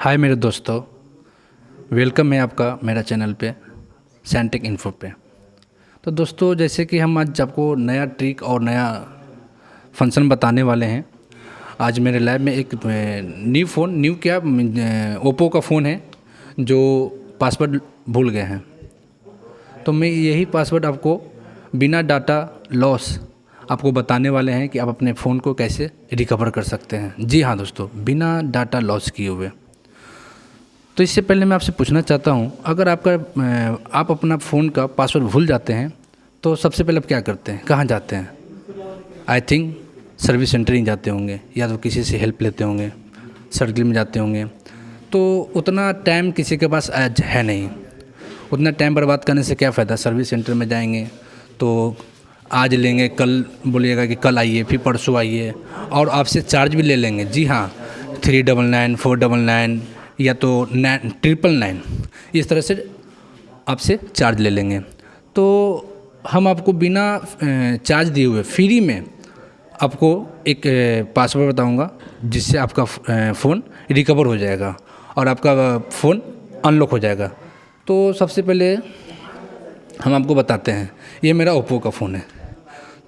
हाय मेरे दोस्तों, वेलकम है आपका मेरा चैनल पे सैनटेक इन्फो पे। तो दोस्तों, जैसे कि हम आज आपको नया ट्रिक और नया फंक्शन बताने वाले हैं। आज मेरे लैब में एक न्यू क्या ओप्पो का फ़ोन है जो पासवर्ड भूल गए हैं। तो मैं यही पासवर्ड आपको बिना डाटा लॉस आपको बताने वाले हैं कि आप अपने फ़ोन को कैसे रिकवर कर सकते हैं। जी हाँ दोस्तों, बिना डाटा लॉस किए हुए। तो इससे पहले मैं आपसे पूछना चाहता हूँ, अगर आप अपना फ़ोन का पासवर्ड भूल जाते हैं तो सबसे पहले आप क्या करते हैं, कहाँ जाते हैं? आई थिंक सर्विस सेंटर ही जाते होंगे, या तो किसी से हेल्प लेते होंगे, सर्किल में जाते होंगे। तो उतना टाइम किसी के पास आज है नहीं। उतना टाइम बर्बाद करने से क्या फ़ायदा? सर्विस सेंटर में जाएंगे तो आज लेंगे, कल बोलिएगा कि कल आइए, फिर परसों आइए, और आपसे चार्ज भी ले लेंगे। जी हाँ, 399, 499 या तो 999 इस तरह से आपसे चार्ज ले लेंगे। तो हम आपको बिना चार्ज दिए हुए फ्री में आपको एक पासवर्ड बताऊंगा, जिससे आपका फ़ोन रिकवर हो जाएगा और आपका फ़ोन अनलॉक हो जाएगा। तो सबसे पहले हम आपको बताते हैं, ये मेरा ओप्पो का फ़ोन है।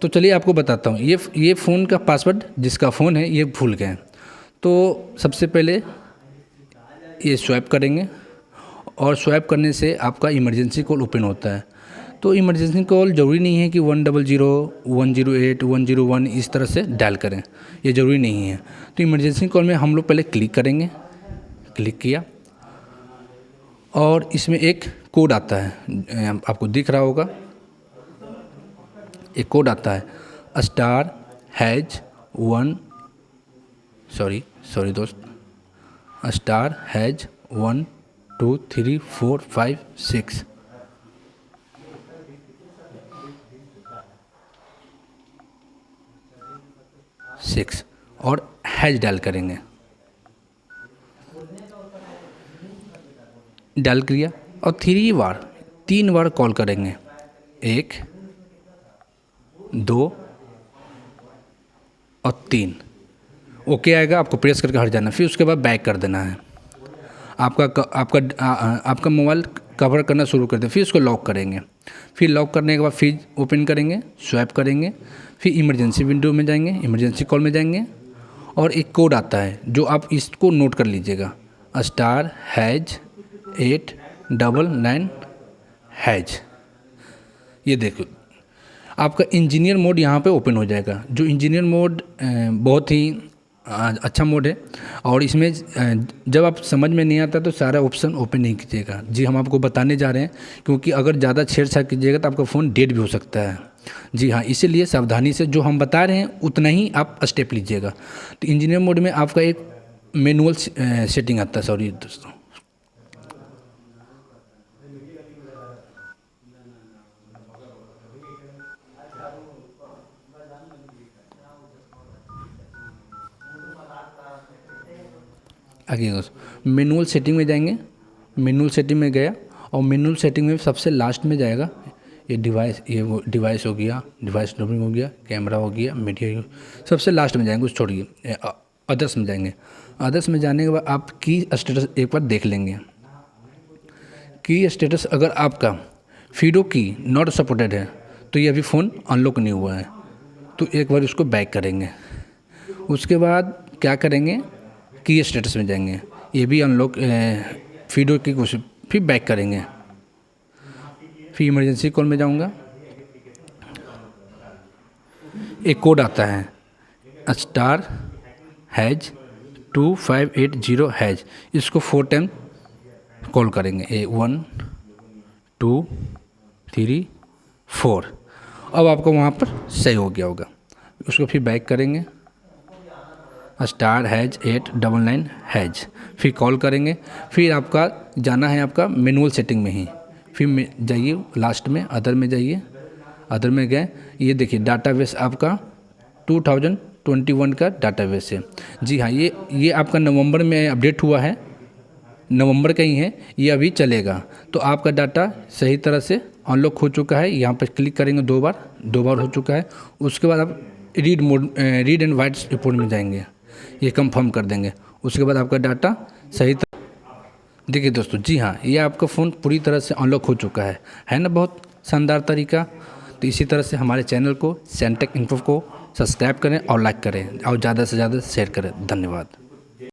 तो चलिए आपको बताता हूँ, ये फ़ोन का पासवर्ड जिसका फ़ोन है ये भूल गए। तो सबसे पहले ये स्वैप करेंगे, और स्वैप करने से आपका इमरजेंसी कॉल ओपन होता है। तो इमरजेंसी कॉल ज़रूरी नहीं है कि 100, 108, 101 इस तरह से डायल करें, ये ज़रूरी नहीं है। तो इमरजेंसी कॉल में हम लोग पहले क्लिक करेंगे। क्लिक किया और इसमें एक कोड आता है, आपको दिख रहा होगा, एक कोड आता है सॉरी दोस्त, *#1 2 3 4 5 6 6 और हैज डायल करेंगे। डायल किया और 3 बार कॉल करेंगे, 1 2 और 3। ओके आएगा, आपको प्रेस करके हट जाना, फिर उसके बाद बैक कर देना है। आपका मोबाइल कवर करना शुरू कर दें, फिर उसको लॉक करेंगे। फिर लॉक करने के बाद फिर ओपन करेंगे, स्वैप करेंगे, फिर इमरजेंसी विंडो में जाएंगे, इमरजेंसी कॉल में जाएंगे, और एक कोड आता है जो आप इसको नोट कर लीजिएगा, *#899#। ये देखो, आपका इंजीनियर मोड यहाँ पे ओपन हो जाएगा। जो इंजीनियर मोड बहुत ही अच्छा मोड है, और इसमें जब आप समझ में नहीं आता तो सारा ऑप्शन ओपन नहीं कीजिएगा। जी, हम आपको बताने जा रहे हैं, क्योंकि अगर ज़्यादा छेड़छाड़ कीजिएगा तो आपका फ़ोन डेड भी हो सकता है। जी हाँ, इसीलिए सावधानी से जो हम बता रहे हैं उतना ही आप स्टेप लीजिएगा। तो इंजीनियर मोड में आपका एक मैनुअल सेटिंग आता है। सॉरी दोस्तों, आगे मैनुअल सेटिंग में जाएंगे। मैनुअल सेटिंग में गया, और मैनुअल सेटिंग में सबसे लास्ट में जाएगा ये डिवाइस हो गया, डिवाइस नंबरिंग हो गया, कैमरा हो गया, मीडिया, सबसे लास्ट में जाएंगे, उस छोड़िए, अदर्स में जाएंगे। अदर्स में जाने के बाद आप की स्टेटस एक बार देख लेंगे। की स्टेटस अगर आपका फीडो की नॉट सपोर्टेड है तो ये अभी फ़ोन अनलॉक नहीं हुआ है, तो एक बार उसको बैक करेंगे। उसके बाद क्या करेंगे, की स्टेटस में जाएंगे, ये भी अनलॉक फीडो की कुछ, फिर बैक करेंगे। फिर इमरजेंसी कॉल में जाऊंगा, एक कोड आता है *2580#। इसको 4 टाइम कॉल करेंगे, 1 2 3 4। अब आपका वहाँ पर सही हो गया होगा। उसको फिर बैक करेंगे, *#899#। फिर कॉल करेंगे। फिर आपका जाना है आपका मैनुअल सेटिंग में ही, फिर जाइए लास्ट में, अदर में जाइए। अदर में गए, ये देखिए डाटाबेस आपका 2021 का डाटाबेस है। जी हाँ, ये आपका नवंबर में अपडेट हुआ है, नवंबर का ही है, ये अभी चलेगा। तो आपका डाटा सही तरह से अनलॉक हो चुका है। यहाँ पर क्लिक करेंगे, 2 बार हो चुका है। उसके बाद आप रीड एंड राइट रिपोर्ट में जाएंगे, ये कंफर्म कर देंगे। उसके बाद आपका डाटा सही देखिए दोस्तों, जी हाँ, ये आपका फ़ोन पूरी तरह से अनलॉक हो चुका है ना, बहुत शानदार तरीका। तो इसी तरह से हमारे चैनल को सैनटेक इन्फो को सब्सक्राइब करें और लाइक करें और ज़्यादा से ज़्यादा शेयर करें। धन्यवाद।